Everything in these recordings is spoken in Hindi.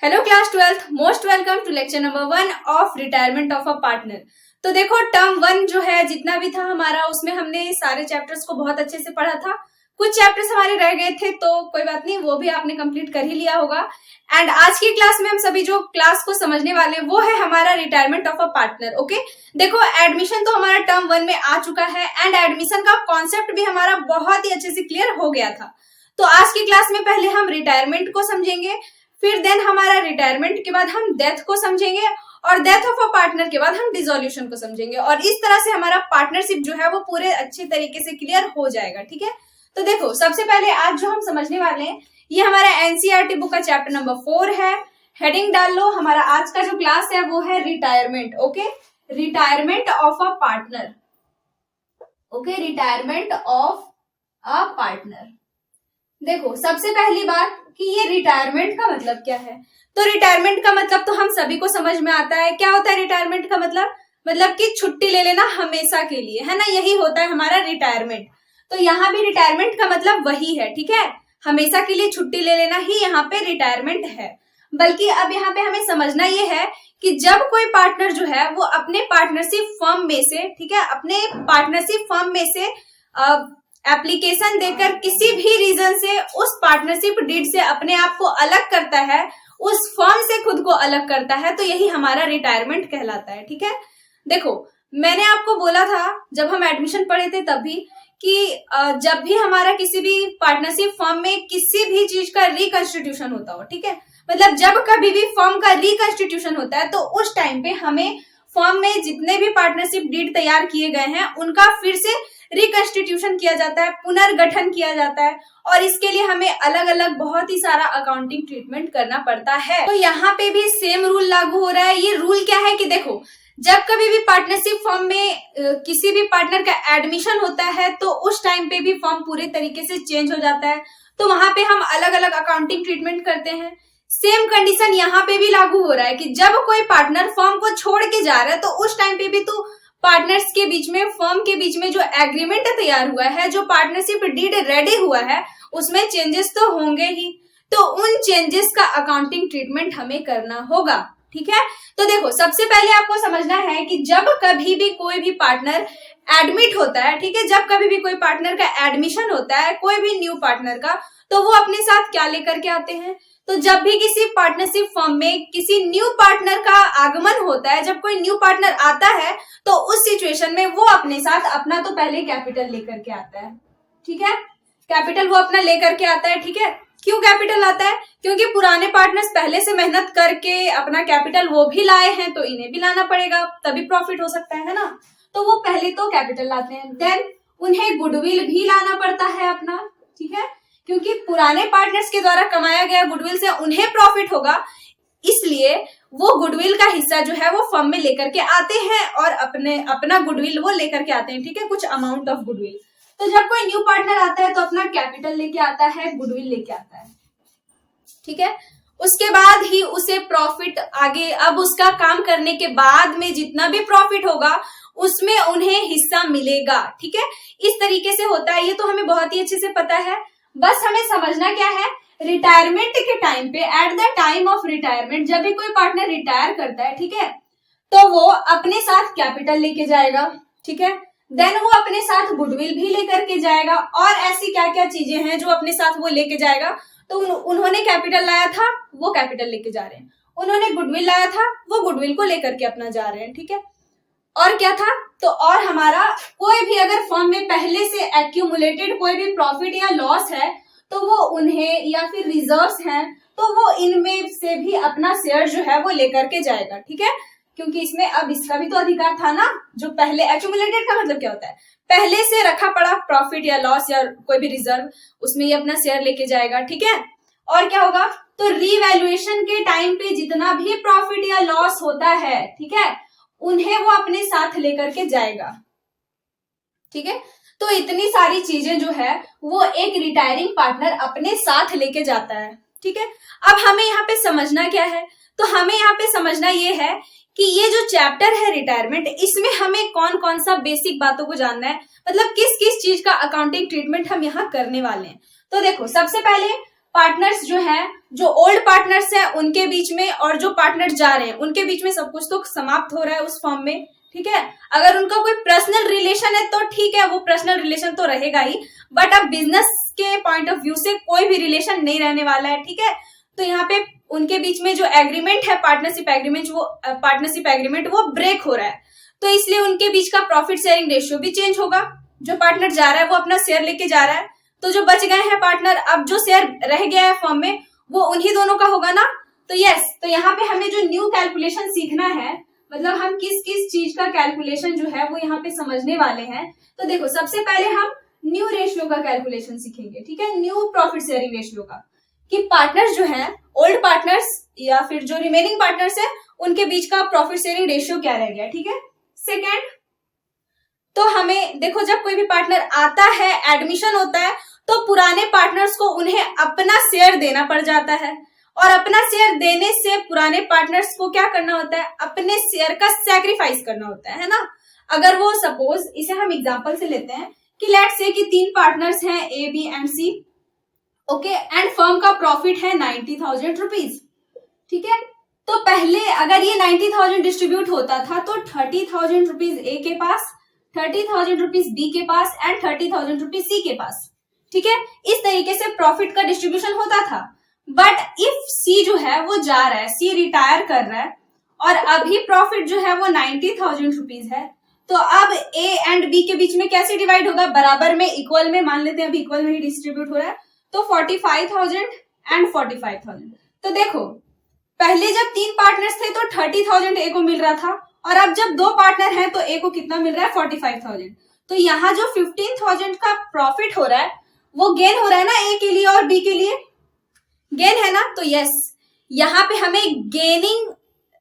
Hello class 12th, most welcome to lecture number 1 of retirement of a partner. तो देखो टर्म 1 जो है जितना भी था हमारा, उसमें हमने सारे चैप्टर्स को बहुत अच्छे से पढ़ा था। कुछ चैप्टर्स हमारे रह गए थे तो कोई बात नहीं, वो भी आपने कंप्लीट कर ही लिया होगा। एंड आज की क्लास में हम सभी जो क्लास को समझने वाले वो है हमारा retirement of a partner. Okay, देखो एडमिशन तो हमारा टर्म 1 में आ चुका है एंड एडमिशन का कॉन्सेप्ट भी हमारा बहुत ही अच्छे से क्लियर हो गया था। तो आज की क्लास में पहले हम रिटायरमेंट को समझेंगे, फिर देन हमारा रिटायरमेंट के बाद हम डेथ को समझेंगे और डेथ ऑफ अ पार्टनर के बाद हम डिसोल्यूशन को समझेंगे। और इस तरह से हमारा पार्टनरशिप जो है वो पूरे अच्छे तरीके से क्लियर हो जाएगा। ठीक है, तो देखो सबसे पहले आज जो हम समझने वाले हैं ये हमारा एनसीईआरटी बुक का चैप्टर नंबर 4 है। हेडिंग डाल लो, हमारा आज का जो क्लास है वो है retirement. Okay, retirement of a partner. Okay, retirement of a partner. देखो सबसे पहली बात कि ये रिटायरमेंट का मतलब क्या है। तो रिटायरमेंट का मतलब तो हम सभी को समझ में आता है। क्या होता है रिटायरमेंट का मतलब कि छुट्टी ले लेना हमेशा के लिए, है ना, यही होता है हमारा रिटायरमेंट। तो यहाँ भी रिटायरमेंट का मतलब वही है। ठीक है, हमेशा के लिए छुट्टी ले लेना ही यहाँ पे रिटायरमेंट है। बल्कि अब यहाँ पे हमें समझना ये है कि जब कोई पार्टनर जो है वो अपने पार्टनरशिप फर्म में से, ठीक है, अपने पार्टनरशिप फर्म में से एप्लीकेशन देकर किसी भी रीजन से उस पार्टनरशिप डीड से अपने आप को अलग करता है, उस फर्म से खुद को अलग करता है, तो यही हमारा रिटायरमेंट कहलाता है। ठीक है, देखो मैंने आपको बोला था जब हम एडमिशन पढ़े थे तब भी कि जब भी हमारा किसी भी पार्टनरशिप फर्म में किसी भी चीज का रिकंस्टिट्यूशन होता हो, ठीक है, मतलब जब कभी भी फर्म का रिकंस्टिट्यूशन होता है तो उस टाइम पे हमें फर्म में जितने भी पार्टनरशिप डीड तैयार किए गए हैं उनका फिर से रिकंस्टिट्यूशन किया जाता है, पुनर्गठन किया जाता है। और इसके लिए हमें अलग अलग बहुत ही सारा अकाउंटिंग ट्रीटमेंट करना पड़ता है। तो यहाँ पे भी सेम रूल लागू हो रहा है। ये रूल क्या है कि देखो जब कभी भी पार्टनरशिप फर्म में किसी भी पार्टनर का एडमिशन होता है तो उस टाइम पे भी फर्म पूरे तरीके से चेंज हो जाता है, तो वहां पे हम अलग अलग अकाउंटिंग ट्रीटमेंट करते हैं। सेम कंडीशन यहाँ पे भी लागू हो रहा है कि जब कोई पार्टनर फर्म को छोड़ के जा रहा है तो उस टाइम पे भी तो पार्टनर्स के बीच में, फर्म के बीच में जो एग्रीमेंट तैयार हुआ है, जो पार्टनरशिप डीड रेडी हुआ है, उसमें चेंजेस तो होंगे ही। तो उन चेंजेस का अकाउंटिंग ट्रीटमेंट हमें करना होगा। ठीक है, तो देखो सबसे पहले आपको समझना है कि जब कभी भी कोई भी पार्टनर एडमिट होता है, ठीक है, जब कभी भी कोई पार्टनर का एडमिशन होता है, कोई भी न्यू पार्टनर का, तो वो अपने साथ क्या लेकर के आते हैं। तो जब भी किसी पार्टनरशिप फर्म में किसी न्यू पार्टनर का आगमन होता है, जब कोई न्यू पार्टनर आता है तो उस सिचुएशन में वो अपने साथ अपना तो पहले कैपिटल लेकर के आता है। ठीक है, कैपिटल वो अपना लेकर के आता है। ठीक है, क्यों कैपिटल आता है? क्योंकि पुराने पार्टनर्स पहले से मेहनत करके अपना कैपिटल वो भी लाए हैं तो इन्हें भी लाना पड़ेगा, तभी प्रॉफिट हो सकता है ना। तो वो पहले तो कैपिटल लाते हैं, देन उन्हें गुडविल भी लाना पड़ता है अपना। ठीक है, क्योंकि पुराने पार्टनर्स के द्वारा कमाया गया गुडविल से उन्हें प्रॉफिट होगा, इसलिए वो गुडविल का हिस्सा जो है वो फर्म में लेकर के आते हैं और अपना गुडविल वो लेकर के आते हैं। ठीक है, कुछ अमाउंट ऑफ गुडविल। तो जब कोई न्यू पार्टनर आता है तो अपना कैपिटल लेके आता है, गुडविल लेके आता है। ठीक है, उसके बाद ही उसे प्रॉफिट आगे, अब उसका काम करने के बाद में जितना भी प्रॉफिट होगा उसमें उन्हें हिस्सा मिलेगा। ठीक है, इस तरीके से होता है। ये तो हमें बहुत ही अच्छे से पता है। बस हमें समझना क्या है, रिटायरमेंट के टाइम पे, at the time of retirement, जब भी कोई पार्टनर रिटायर करता है, ठीक है, तो वो अपने साथ कैपिटल लेके जाएगा। ठीक है, देन वो अपने साथ गुडविल भी लेकर के जाएगा और ऐसी क्या क्या चीजें हैं जो अपने साथ वो लेके जाएगा। तो उन्होंने कैपिटल लाया था, वो कैपिटल लेके जा रहे हैं, उन्होंने गुडविल लाया था, वो गुडविल को लेकर के अपना जा रहे हैं। ठीक है, और क्या था, तो और हमारा कोई भी अगर फर्म में पहले से एक्यूमुलेटेड कोई भी प्रॉफिट या लॉस है तो वो उन्हें, या फिर रिजर्व्स हैं तो वो इनमें से भी अपना शेयर जो है वो लेकर के जाएगा। ठीक है, क्योंकि इसमें अब इसका भी तो अधिकार था ना। जो पहले एक्यूमुलेटेड का मतलब क्या होता है, पहले से रखा पड़ा प्रॉफिट या लॉस या कोई भी रिजर्व, उसमें ये अपना शेयर लेके जाएगा। ठीक है, और क्या होगा, तो रीवैल्यूएशन के टाइम पे जितना भी प्रॉफिट या लॉस होता है, ठीक है, उन्हें वो अपने साथ लेकर के जाएगा। ठीक है, तो इतनी सारी चीजें जो है वो एक रिटायरिंग पार्टनर अपने साथ लेके जाता है। ठीक है, अब हमें यहाँ पे समझना क्या है, तो हमें यहाँ पे समझना ये है कि ये जो चैप्टर है रिटायरमेंट, इसमें हमें कौन कौन सा बेसिक बातों को जानना है, मतलब किस किस चीज का अकाउंटिंग ट्रीटमेंट हम यहाँ करने वाले हैं। तो देखो सबसे पहले पार्टनर्स जो है, जो ओल्ड पार्टनर्स है उनके बीच में और जो पार्टनर जा रहे हैं उनके बीच में सब कुछ तो समाप्त हो रहा है उस फॉर्म में, ठीक है। अगर उनका कोई पर्सनल रिलेशन है तो ठीक है, वो पर्सनल रिलेशन तो रहेगा ही, बट अब बिजनेस के पॉइंट ऑफ व्यू से कोई भी रिलेशन नहीं रहने वाला है, ठीक है। तो यहाँ पे उनके बीच में जो एग्रीमेंट है पार्टनरशिप एग्रीमेंट वो ब्रेक हो रहा है, तो इसलिए उनके बीच का प्रॉफिट शेयरिंग रेशियो भी चेंज होगा। जो पार्टनर जा रहा है वो अपना शेयर लेके जा रहा है, तो जो बच गए हैं पार्टनर, अब जो शेयर रह गया है फर्म में वो उन्हीं दोनों का होगा ना। तो यस, तो यहाँ पे हमें जो न्यू कैलकुलेशन सीखना है, मतलब हम किस किस चीज का कैलकुलेशन जो है वो यहाँ पे समझने वाले हैं। तो देखो, सबसे पहले हम न्यू रेशियो का कैलकुलेशन सीखेंगे, ठीक है, न्यू प्रॉफिट शेयरिंग रेशियो का, कि पार्टनर्स जो है, ओल्ड पार्टनर्स या फिर जो रिमेनिंग पार्टनर्स है उनके बीच का प्रॉफिट शेयरिंग रेशियो क्या रह गया, ठीक है। सेकेंड, तो हमें देखो, जब कोई भी पार्टनर आता है, एडमिशन होता है, तो पुराने पार्टनर्स को उन्हें अपना शेयर देना पड़ जाता है, और अपना शेयर देने से पुराने पार्टनर्स को क्या करना होता है, अपने शेयर का सैक्रिफाइस करना होता है ना। अगर वो सपोज, इसे हम एग्जांपल से लेते हैं कि लेट्स से कि 3 पार्टनर्स हैं A, B and C, okay, and firm का प्रॉफिट है 90,000 रुपीज, ठीक है। तो पहले अगर ये 90,000 डिस्ट्रीब्यूट होता था तो 30,000 रुपीज ए के पास, 30,000 रुपीज बी के पास एंड 30,000 रुपीज सी के पास, ठीक है। इस तरीके से प्रॉफिट का डिस्ट्रीब्यूशन होता था। बट इफ सी जो है वो जा रहा है, सी रिटायर कर रहा है, और अभी प्रॉफिट जो है वो 90,000 रुपीज है, तो अब ए एंड बी के बीच में कैसे डिवाइड होगा, बराबर में, इक्वल में, मान लेते हैं अभी इक्वल में ही डिस्ट्रीब्यूट हो रहा है, तो 45,000 एंड 45,000। तो देखो, पहले जब 3 पार्टनर्स थे तो 30,000 ए को मिल रहा था, और अब जब 2 पार्टनर हैं तो ए को कितना मिल रहा है, 45,000। तो यहाँ जो 15,000 का प्रॉफिट हो रहा है वो गेन हो रहा है ना ए के लिए और बी के लिए, गेन है ना। तो यस, यहाँ पे हमें गेनिंग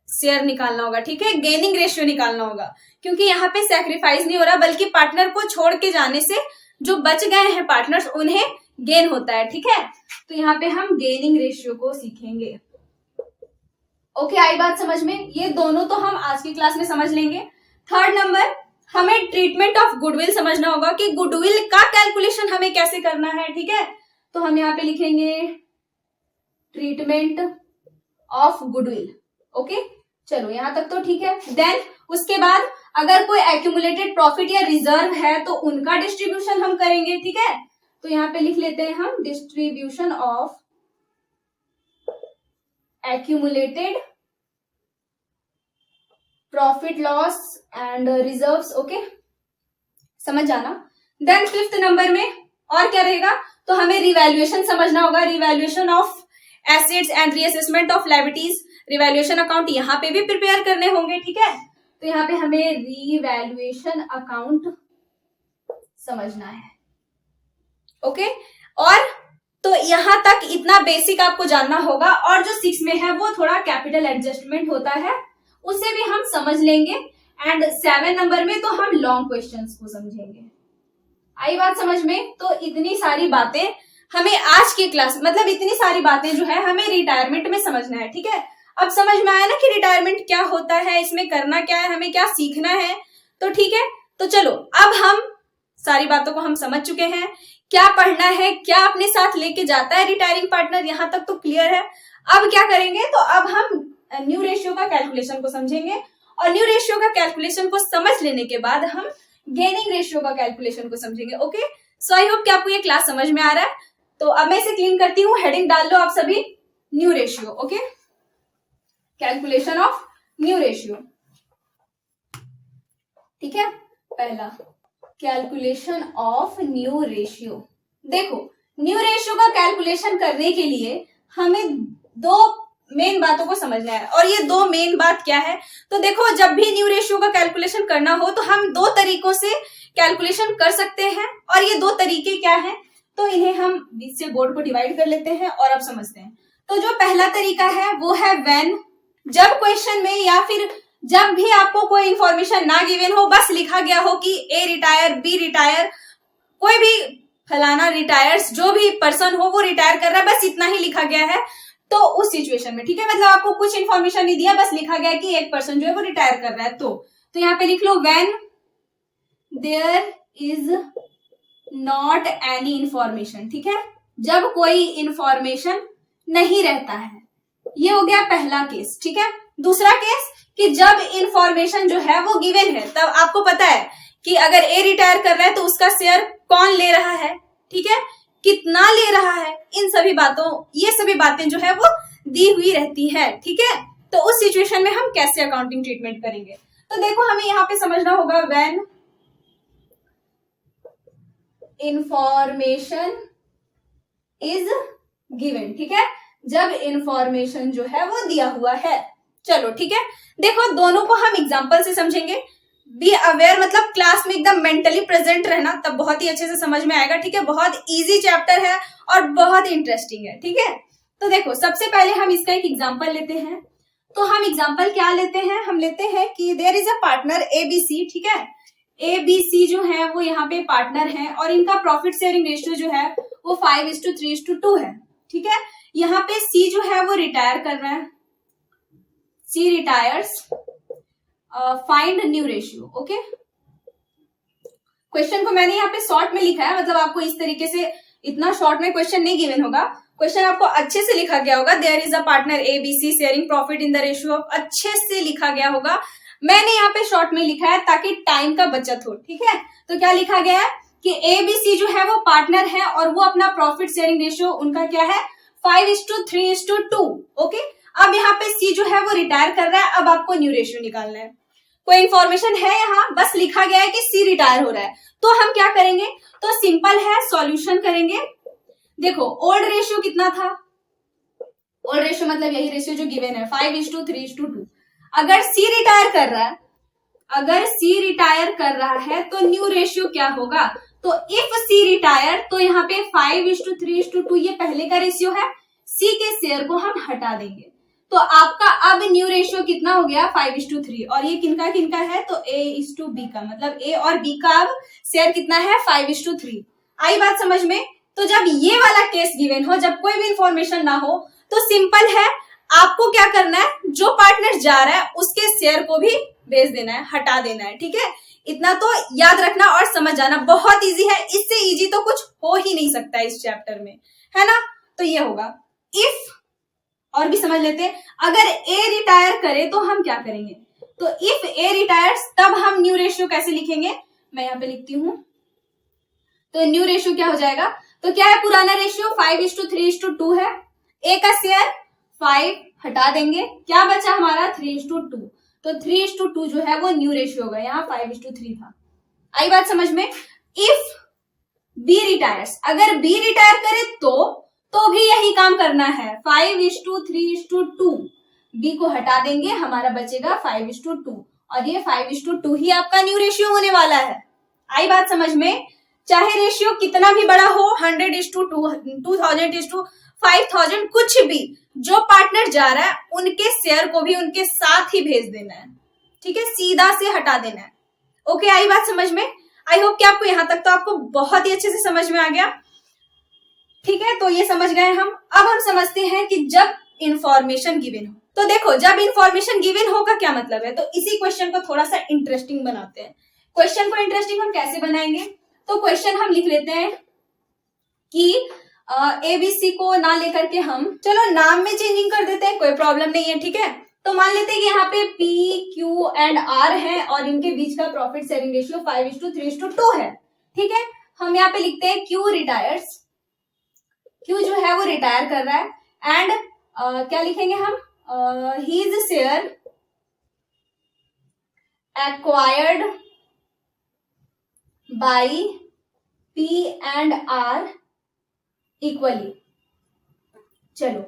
शेयर निकालना होगा, ठीक है, गेनिंग रेशियो निकालना होगा, क्योंकि यहाँ पे सैक्रिफाइस नहीं हो रहा, बल्कि पार्टनर को छोड़ के जाने से जो बच गए हैं पार्टनर्स उन्हें गेन होता है, ठीक है। तो यहाँ पे हम गेनिंग रेशियो को सीखेंगे। ओके, आई बात समझ में? ये दोनों तो हम आज की क्लास में समझ लेंगे। थर्ड नंबर, हमें ट्रीटमेंट ऑफ गुडविल समझना होगा कि गुडविल का कैलकुलेशन हमें कैसे करना है, ठीक है। तो हम यहाँ पे लिखेंगे ट्रीटमेंट ऑफ गुडविल। ओके, चलो यहां तक तो ठीक है। देन उसके बाद अगर कोई एक्यूमुलेटेड प्रॉफिट या रिजर्व है तो उनका डिस्ट्रीब्यूशन हम करेंगे, ठीक है। तो यहाँ पे लिख लेते हैं हम distribution of accumulated profit loss and reserves. Okay, समझ जाना। देन 5th नंबर में और क्या रहेगा, तो हमें रिवैल्यूएशन समझना होगा, revaluation of assets and reassessment of liabilities, revaluation account यहाँ पे भी प्रिपेयर करने होंगे, ठीक है। तो यहाँ पे हमें रिवैल्यूएशन अकाउंट समझना है। ओके, और तो यहां तक इतना बेसिक आपको जानना होगा, और जो 6 में है वो थोड़ा कैपिटल एडजस्टमेंट होता है, उसे भी हम समझ लेंगे। एंड 7 नंबर में तो हम लॉन्ग क्वेश्चंस को समझेंगे। आई बात समझ में? तो इतनी सारी बातें हमें आज की क्लास, मतलब इतनी सारी बातें जो है हमें रिटायरमेंट में समझना है, ठीक है। अब समझ में आया ना कि रिटायरमेंट क्या होता है, इसमें करना क्या है, हमें क्या सीखना है, तो ठीक है। तो चलो, अब हम सारी बातों को हम समझ चुके हैं, क्या पढ़ना है, क्या अपने साथ लेके जाता है रिटायरिंग पार्टनर, यहां तक तो क्लियर है। अब क्या करेंगे, तो अब हम न्यू रेशियो का कैलकुलेशन को समझेंगे, और न्यू रेशियो का कैलकुलेशन को समझ लेने के बाद हम गेनिंग रेशियो का कैलकुलेशन को समझेंगे। ओके, सो आई होप कि आपको ये क्लास समझ में आ रहा है। तो अब मैं इसे क्लीन करती हूँ, हेडिंग डाल लो आप सभी, new ratio. Okay, calculation of new ratio, ठीक है। पहला, कैलकुलेशन ऑफ न्यू रेशियो। देखो, न्यू रेशियो का कैलकुलेशन करने के लिए हमें 2 मेन बातों को समझना है, और ये 2 मेन बात क्या है, तो देखो, जब भी न्यू रेशियो का कैलकुलेशन करना हो तो हम 2 तरीकों से कैलकुलेशन कर सकते हैं, और ये 2 तरीके क्या हैं, तो इन्हें हम बीच से बोर्ड को डिवाइड कर लेते हैं और अब समझते हैं। तो जो पहला तरीका है वो है व्हेन, जब क्वेश्चन में या फिर जब भी आपको कोई इंफॉर्मेशन ना गिवन हो, बस लिखा गया हो कि ए रिटायर, बी रिटायर, कोई भी फलाना रिटायर्स, जो भी पर्सन हो वो रिटायर कर रहा है, बस इतना ही लिखा गया है, तो उस सिचुएशन में, ठीक है, मतलब आपको कुछ इन्फॉर्मेशन नहीं दिया, बस लिखा गया है कि एक पर्सन जो है वो रिटायर कर रहा है, तो यहाँ पे लिख लो when there is not any information, ठीक है, जब कोई इंफॉर्मेशन नहीं रहता है। ये हो गया पहला केस, ठीक है। दूसरा केस कि जब इंफॉर्मेशन जो है वो गिवन है, तब आपको पता है कि अगर ए रिटायर कर रहा है तो उसका शेयर कौन ले रहा है, ठीक है, कितना ले रहा है, इन सभी बातों, ये सभी बातें जो है वो दी हुई रहती है, ठीक है। तो उस सिचुएशन में हम कैसे अकाउंटिंग ट्रीटमेंट करेंगे, तो देखो हमें यहाँ पे समझना होगा व्हेन इंफॉर्मेशन इज गिवन, ठीक है, जब इंफॉर्मेशन जो है वो दिया हुआ है। चलो ठीक है, देखो दोनों को हम एग्जांपल से समझेंगे। बी अवेयर मतलब क्लास में एकदम मेंटली प्रेजेंट रहना, तब बहुत ही अच्छे से समझ में आएगा, ठीक है। बहुत इजी चैप्टर है और बहुत इंटरेस्टिंग है, ठीक है। तो देखो सबसे पहले हम इसका एक एग्जांपल लेते हैं। तो हम एग्जांपल क्या लेते हैं, हम लेते हैं कि there is a partner ABC, ठीक है। ABC जो है वो यहाँ पे पार्टनर है और इनका प्रॉफिट शेयरिंग रेशियो जो है वो 5:3:2 है, ठीक है। यहाँ पे C जो है वो रिटायर कर रहा है, C retires, find new ratio, okay. Question को मैंने यहाँ पे शॉर्ट में लिखा है, मतलब आपको इस तरीके से इतना शॉर्ट में क्वेश्चन नहीं गिवन होगा, क्वेश्चन आपको अच्छे से लिखा गया होगा। There is a partner ABC sharing profit in the ratio of, अच्छे से लिखा गया होगा। मैंने यहाँ पे शॉर्ट में लिखा है ताकि टाइम का बचत हो, ठीक है। तो क्या लिखा गया है कि ABC जो है वो पार्टनर है और वो अपना प्रॉफिट शेयरिंग रेशियो उनका क्या है 5:3:2, ओके। अब यहाँ पे C जो है वो रिटायर कर रहा है, अब आपको न्यू रेशियो निकालना है। कोई इंफॉर्मेशन है यहाँ, बस लिखा गया है कि C रिटायर हो रहा है, तो हम क्या करेंगे, तो सिंपल है, सॉल्यूशन करेंगे। देखो ओल्ड रेशियो कितना था, ओल्ड रेशियो मतलब यही रेशियो जो गिवन है 5:3:2। अगर C रिटायर कर रहा है, अगर C रिटायर कर रहा है तो न्यू रेशियो क्या होगा, तो इफ C रिटायर, तो यहाँ पे 5:3:2 ये पहले का रेशियो है, C के शेयर को हम हटा देंगे, तो आपका अब न्यू रेशियो कितना हो गया 5:3, और ये किनका किनका है, तो A:B का, मतलब A और B का अब शेयर कितना है 5:3। आई बात समझ में। तो जब ये वाला केस गिवन हो, जब कोई भी इंफॉर्मेशन ना हो, तो सिंपल है, आपको क्या करना है, जो पार्टनर जा रहा है उसके शेयर को भी भेज देना है, हटा देना है, ठीक है। इतना तो याद रखना और समझ जाना, बहुत इजी है, इससे इजी तो कुछ हो ही नहीं सकता इस चैप्टर में, है ना। तो ये होगा इफ, और भी समझ लेते हैं, अगर A रिटायर करे तो हम क्या करेंगे, तो इफ A रिटायर्स, तब हम न्यू रेशियो कैसे लिखेंगे, मैं यहाँ पे लिखती हूं। तो न्यू रेशियो क्या हो जाएगा, तो क्या है पुराना रेशियो 5:3:2 है, A का शेयर 5 हटा देंगे, क्या बचा हमारा 3:2, तो 3:2 जो है वो न्यू रेशियो होगा, यहाँ 5:3 था। आई बात समझ में। इफ B रिटायर्स, अगर B रिटायर करे तो भी यही काम करना है, 5:3:2, B को हटा देंगे, हमारा बचेगा 5:2, और ये 5:2 ही आपका न्यू रेशियो होने वाला है। आई बात समझ में। चाहे रेशियो कितना भी बड़ा हो, 100:2, 2000:5000, कुछ भी, जो पार्टनर जा रहा है उनके शेयर को भी उनके साथ ही भेज देना है, ठीक है, सीधा से हटा देना है, ओके। आई बात समझ में। आई होप कि आपको यहां तक तो आपको बहुत ही अच्छे से समझ में आ गया, ठीक है। तो ये समझ गए हम। अब हम समझते हैं कि जब इंफॉर्मेशन गिवन हो, तो देखो जब इंफॉर्मेशन गिवन हो का क्या मतलब है, तो इसी क्वेश्चन को थोड़ा सा इंटरेस्टिंग बनाते हैं। क्वेश्चन को इंटरेस्टिंग हम कैसे बनाएंगे, तो क्वेश्चन हम लिख लेते हैं कि ABC को ना लेकर के हम, चलो नाम में चेंजिंग कर देते हैं, कोई प्रॉब्लम नहीं है, ठीक है। तो मान लेते हैं कि यहाँ पे P, Q एंड R है और इनके बीच का प्रॉफिट शेयरिंग रेशियो 5:3:2 है, ठीक है। हम यहाँ पे लिखते हैं Q रिटायर्स, Q जो है वो रिटायर कर रहा है, एंड क्या लिखेंगे हम, his share acquired by P and R equally. चलो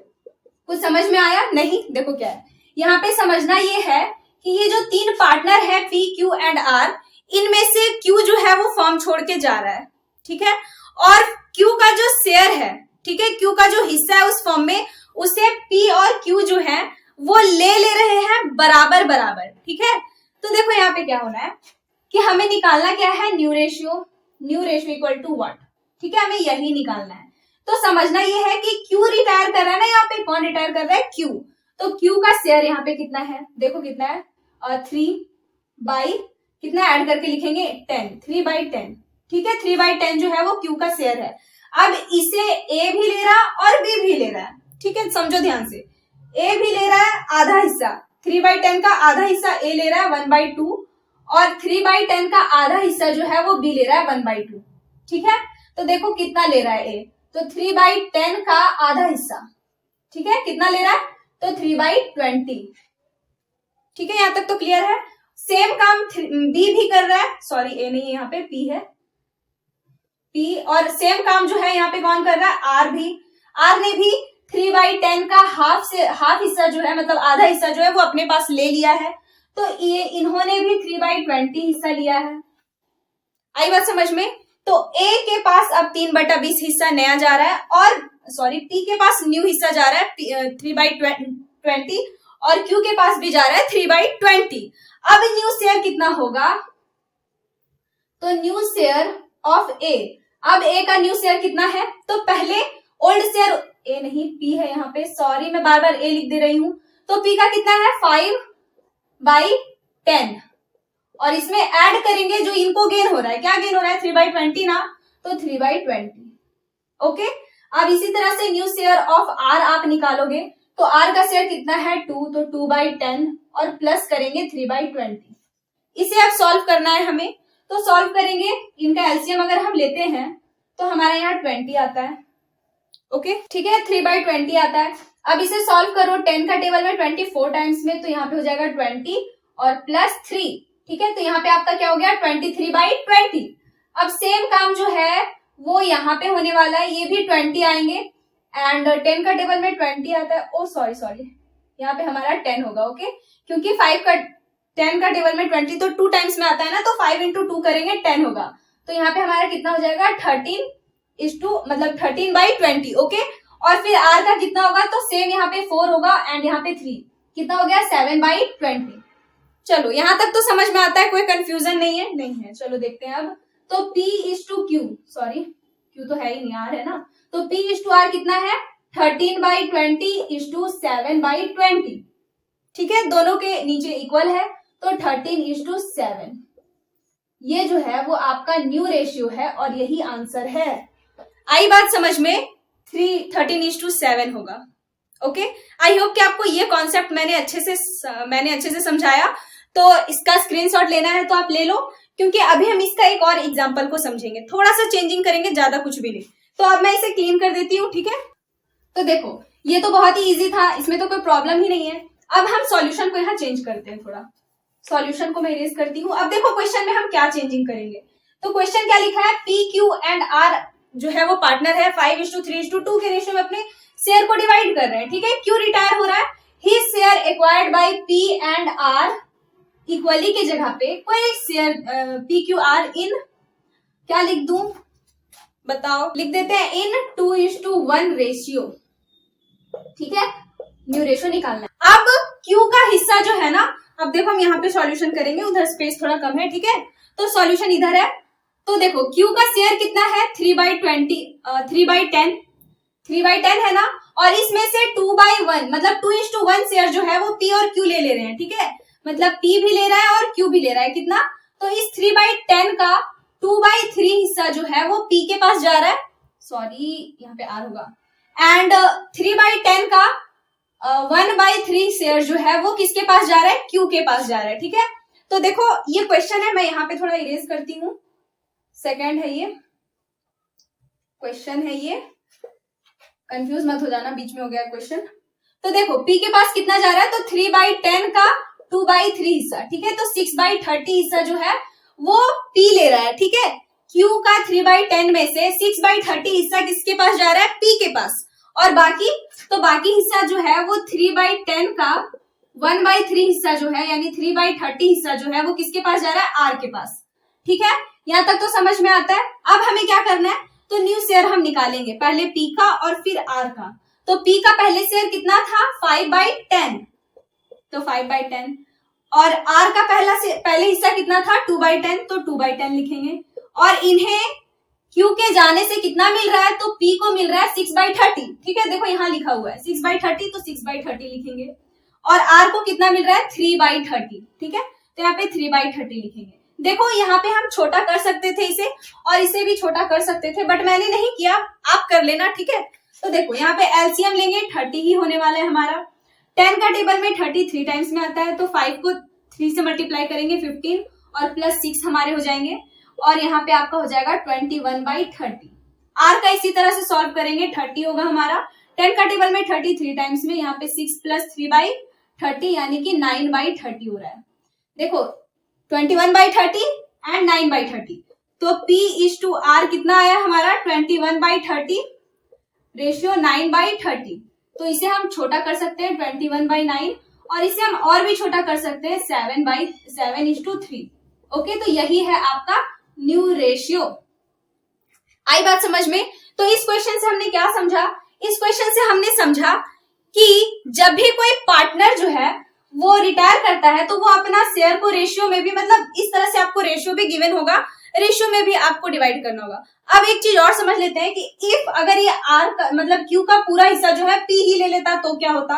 कुछ समझ में आया नहीं, देखो क्या है यहाँ पे समझना ये है कि ये जो तीन पार्टनर है P, Q एंड R, इनमें से Q जो है वो फॉर्म छोड़ के जा रहा है, ठीक है, और Q का जो शेयर है, ठीक है, Q का जो हिस्सा है उस फॉर्म में, उसे P और Q जो है वो ले रहे हैं बराबर बराबर, ठीक है। तो देखो यहाँ पे क्या होना है कि हमें निकालना क्या है, new ratio, new ratio equal to what, ठीक है, हमें यही निकालना है। तो समझना ये है कि Q रिटायर कर रहा है ना, यहाँ पे कौन रिटायर कर रहा है, Q, तो Q का शेयर यहाँ पे कितना है, देखो कितना है, 3 कितना ऐड करके लिखेंगे 10, 3/10, ठीक है, 3/10 जो है वो Q का शेयर है। अब इसे ए भी ले रहा और बी भी ले रहा है, ठीक है, समझो ध्यान से। ए भी ले रहा है आधा हिस्सा, 3/10 का आधा हिस्सा ए ले रहा है 1/2, और 3/10 का आधा हिस्सा जो है वो बी ले रहा है 1/2, ठीक है। तो देखो कितना ले रहा है ए, तो 3/10 का आधा हिस्सा, ठीक है, कितना ले रहा है, तो 3/20, ठीक है, यहां तक तो क्लियर है। सेम काम बी भी कर रहा है, सॉरी ए नहीं, यहाँ पे पी है, पी, और सेम काम जो है यहाँ पे कौन कर रहा है, आर भी। आर ने भी 3/10 का हाफ हिस्सा जो है, मतलब आधा हिस्सा जो है वो अपने पास ले लिया है, तो ये इन्होंने भी 3/20 हिस्सा लिया है। आई बात समझ में। तो ए के पास अब 3/20 हिस्सा नया जा रहा है, और सॉरी पी के पास न्यू हिस्सा जा रहा है 3/20, और क्यू के पास भी जा रहा है 3/20। अब न्यू शेयर कितना होगा, तो न्यू शेयर ऑफ ए, अब ए का न्यू शेयर कितना है, तो पहले ओल्ड शेयर, ए नहीं पी है यहाँ पे, सॉरी मैं बार बार ए लिख दे रही हूं, तो पी का कितना है 5/10, और इसमें ऐड करेंगे जो इनको गेन हो रहा है, क्या गेन हो रहा है 3/20 ना, तो 3/20, ओके। अब इसी तरह से न्यू शेयर ऑफ आर आप निकालोगे, तो आर का शेयर कितना है 2, तो 2/10 और प्लस करेंगे 3/20। इसे अब सॉल्व करना है हमें, तो सॉल्व करेंगे, इनका एलसीएम अगर हम लेते हैं तो हमारा यहाँ 20 आता है, ओके, ठीक है, 3/20 आता है। अब इसे सॉल्व करो 10 का टेबल में 24 टाइम्स में, तो यहाँ पे हो जाएगा 20 और प्लस 3, ठीक है, तो यहाँ पे आपका क्या हो गया 23/20। अब सेम काम जो है वो यहाँ पे होने वाला है, ये भी 20 आएंगे, एंड 10 का टेबल में 20 आता है, ओ सॉरी यहाँ पे हमारा 10 होगा, ओके, क्योंकि 10 का टेबल में 20 तो 2 टाइम्स में आता है ना, तो 5 × 2 करेंगे 10 होगा, तो यहाँ पे हमारा कितना हो जाएगा 13/20, ओके। और फिर आर का कितना होगा, तो सेम यहाँ पे 4 होगा एंड यहाँ पे 3, कितना हो गया 7/20। चलो यहाँ तक तो समझ में आता है, कोई कंफ्यूजन नहीं है, नहीं है। चलो देखते हैं अब, तो P/Q, सॉरी Q तो है ही नहीं, आर है ना, तो P/R कितना है 13/20 ठीक है, दोनों के नीचे इक्वल है, तो 13:7, ये जो है वो आपका न्यू रेशियो है और यही आंसर है। आई बात समझ में, 13:7 होगा, ओके। आई होप कि आपको ये कॉन्सेप्ट मैंने अच्छे से समझाया, तो इसका स्क्रीनशॉट लेना है तो आप ले लो, क्योंकि अभी हम इसका एक और एग्जांपल को समझेंगे, थोड़ा सा चेंजिंग करेंगे, ज्यादा कुछ भी नहीं। तो अब मैं इसे क्लीन कर देती हूँ, ठीक है। तो देखो ये तो बहुत ही इजी था, इसमें तो कोई प्रॉब्लम ही नहीं है। अब हम सॉल्यूशन को यहाँ चेंज करते हैं, थोड़ा सॉल्यूशन को मैं इरेज करती हूँ। अब देखो क्वेश्चन में हम क्या चेंजिंग करेंगे, तो क्वेश्चन क्या लिखा है, P, Q एंड R जो है वो पार्टनर है, 5:3:2 के रेशियो में अपने शेयर को डिवाइड कर रहे हैं, ठीक है। Q रिटायर हो रहा है, his share acquired by P and R equally के जगह पे कोई शेयर PQR इन, क्या लिख दूं बताओ, लिख देते हैं इन 2:1 रेशियो, ठीक है, न्यू रेशियो निकालना है। अब Q का हिस्सा जो है ना, अब देखो हम यहाँ पे सॉल्यूशन करेंगे, उधर स्पेस थोड़ा कम है, ठीक है, तो सॉल्यूशन इधर है। तो देखो Q का शेयर कितना है 3/10 है ना, और इसमें से 2/1 मतलब 2:1 शेयर जो है वो P और Q ले रहे हैं, ठीक है, मतलब P भी ले रहा है और Q भी ले रहा है, कितना, तो इस 3/10 का 2/3 हिस्सा जो है वो P के पास जा रहा है, सॉरी यहाँ पे R होगा, एंड 3/10 का 1/3 शेयर जो है वो किसके पास जा रहा है, Q के पास जा रहा है, ठीक है। तो देखो ये क्वेश्चन है, मैं यहाँ पे थोड़ा इरेज करती हूँ, सेकंड है ये क्वेश्चन है, ये कंफ्यूज मत हो जाना, बीच में हो गया क्वेश्चन। तो देखो P के पास कितना जा रहा है, तो 3/10 का 2/3 हिस्सा, ठीक है, तो 6/30 हिस्सा जो है वो P ले रहा है, ठीक है। Q का 3/10 में से 6/30 हिस्सा किसके पास जा रहा है, P के पास, और बाकी हिस्सा जो है वो 3/10 का 1/3 हिस्सा जो है, यानी 3/30 हिस्सा जो है वो किसके पास जा रहा है, R के पास, ठीक है। यहाँ तक तो समझ में आता है। अब हमें क्या करना है, तो न्यू शेयर हम निकालेंगे, पहले P का और फिर R का। तो P का पहले शेयर कितना था 5/10, तो 5/10, और R का पहले हिस्सा कितना था 2/10, तो 2/10 लिखेंगे, और इन्हें Q के जाने से कितना मिल रहा है, तो P को मिल रहा है 6/30, ठीक है, देखो यहाँ लिखा हुआ है 6/30, तो 6/30 लिखेंगे, और R को कितना मिल रहा है 3/30, ठीक है, तो यहाँ पे 3/30 लिखेंगे। देखो यहाँ पे हम छोटा कर सकते थे इसे, और इसे भी छोटा कर सकते थे, बट मैंने नहीं किया, आप कर लेना, ठीक है। तो देखो यहाँ पे एलसीएम लेंगे, 30 ही होने वाला है हमारा। 10 का टेबल में 30 3 टाइम्स में आता है, तो 5 को 3 से मल्टीप्लाई करेंगे 15, और प्लस 6 हमारे हो जाएंगे, और यहाँ पे आपका हो जाएगा 21/30। आर का इसी तरह से सॉल्व करेंगे, 30 होगा हमारा, 10 का टेबल में 30 3 टाइम्स में, यहाँ पे 6 + 3/30 यानी कि 9/30 हो रहा है। देखो 21/30 एंड 9/30, तो P/R कितना आया हमारा, 21/30 रेशियो 9/30। तो इसे हम छोटा कर सकते हैं 21/9, और इसे हम और भी छोटा कर सकते हैं 7/7:3। ओके, तो यही है आपका न्यू रेशियो। आई बात समझ में? तो इस क्वेश्चन से हमने क्या समझा? इस क्वेश्चन से हमने समझा कि जब भी कोई पार्टनर जो है वो रिटायर करता है, तो वो अपना शेयर को रेशियो में भी, मतलब इस तरह से आपको रेशियो भी गिवन होगा, रेशियो में भी आपको डिवाइड करना होगा। अब एक चीज और समझ लेते हैं कि इफ अगर ये आर का मतलब क्यू का पूरा हिस्सा जो है पी ही ले लेता तो क्या होता।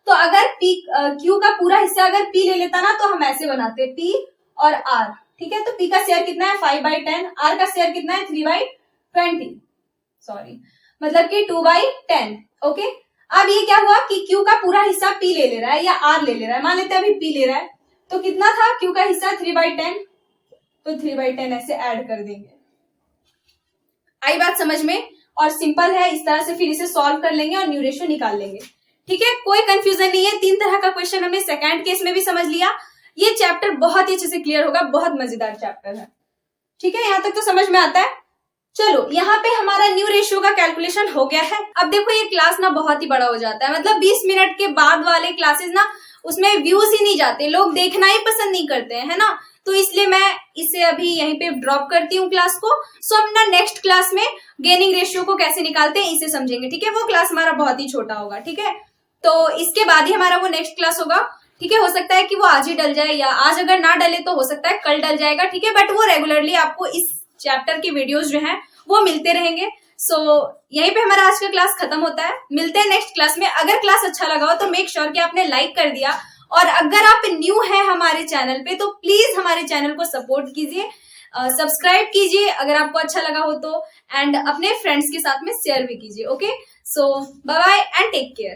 तो अगर पी क्यू का पूरा हिस्सा अगर पी ले लेता ना, तो हम ऐसे बनाते पी और आर, ठीक है। तो पी का शेयर कितना है 5/10, आर का शेयर कितना है 3/20, सॉरी मतलब कि 2/10। ओके, अब ये क्या हुआ कि क्यू का पूरा हिस्सा पी ले रहा है या आर ले रहा है, मान लेते हैं अभी पी ले रहा है, तो कितना था क्यू का हिस्सा 3/10, तो 3/10 ऐसे ऐड कर देंगे। आई बात समझ में? और सिंपल है, इस तरह से फिर इसे सॉल्व कर लेंगे और न्यू रेशियो निकाल लेंगे, ठीक है। कोई कंफ्यूजन नहीं है, 3 तरह का क्वेश्चन हमने सेकंड केस में भी समझ लिया। ये चैप्टर बहुत ही अच्छे से क्लियर होगा, बहुत मजेदार चैप्टर है, ठीक है। यहां तक तो समझ में आता है। चलो यहाँ पे हमारा न्यू रेशियो का कैलकुलेशन हो गया है। अब देखो ये क्लास ना बहुत ही बड़ा हो जाता है, मतलब 20 मिनट के बाद वाले क्लासेस ना उसमें व्यूज ही नहीं जाते, लोग देखना ही पसंद नहीं करते हैं, है ना। तो इसलिए मैं इसे अभी यहीं पे ड्रॉप करती हूँ क्लास को। सो अपना नेक्स्ट क्लास में गेनिंग रेशियो को कैसे निकालते हैं इसे समझेंगे, ठीक है। वो क्लास हमारा बहुत ही छोटा होगा, ठीक है। तो इसके बाद ही हमारा वो नेक्स्ट क्लास होगा, ठीक है। हो सकता है कि वो आज ही डल जाए, या आज अगर ना डले तो हो सकता है कल डल जाएगा, ठीक है। बट वो रेगुलरली आपको इस चैप्टर के वीडियोस जो हैं वो मिलते रहेंगे। सो यहीं पे हमारा आज का क्लास खत्म होता है। मिलते हैं नेक्स्ट क्लास में। अगर क्लास अच्छा लगा हो तो मेक श्योर कि आपने लाइक कर दिया, और अगर आप न्यू हैं हमारे चैनल पे तो प्लीज हमारे चैनल को सपोर्ट कीजिए, सब्सक्राइब कीजिए अगर आपको अच्छा लगा हो तो, एंड अपने फ्रेंड्स के साथ में शेयर भी कीजिए। Okay, so bye bye and take care.